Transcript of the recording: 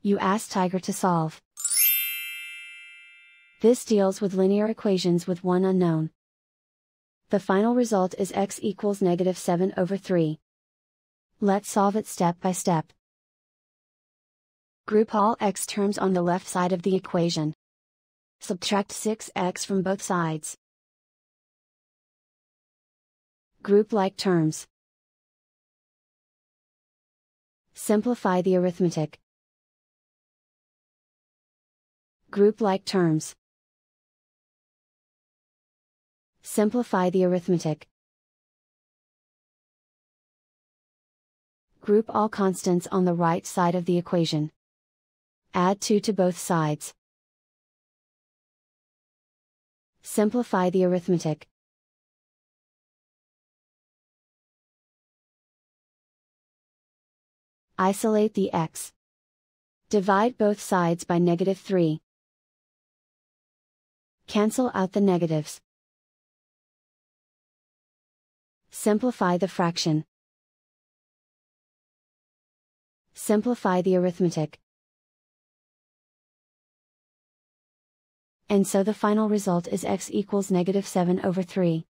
You ask Tiger to solve. This deals with linear equations with one unknown. The final result is x equals -7/3. Let's solve it step by step. Group all x terms on the left side of the equation. Subtract 6x from both sides. Group like terms. Simplify the arithmetic. Group like terms. Simplify the arithmetic. Group all constants on the right side of the equation. Add 2 to both sides. Simplify the arithmetic. Isolate the x. Divide both sides by -3. Cancel out the negatives. Simplify the fraction. Simplify the arithmetic. And so the final result is x equals -7/3.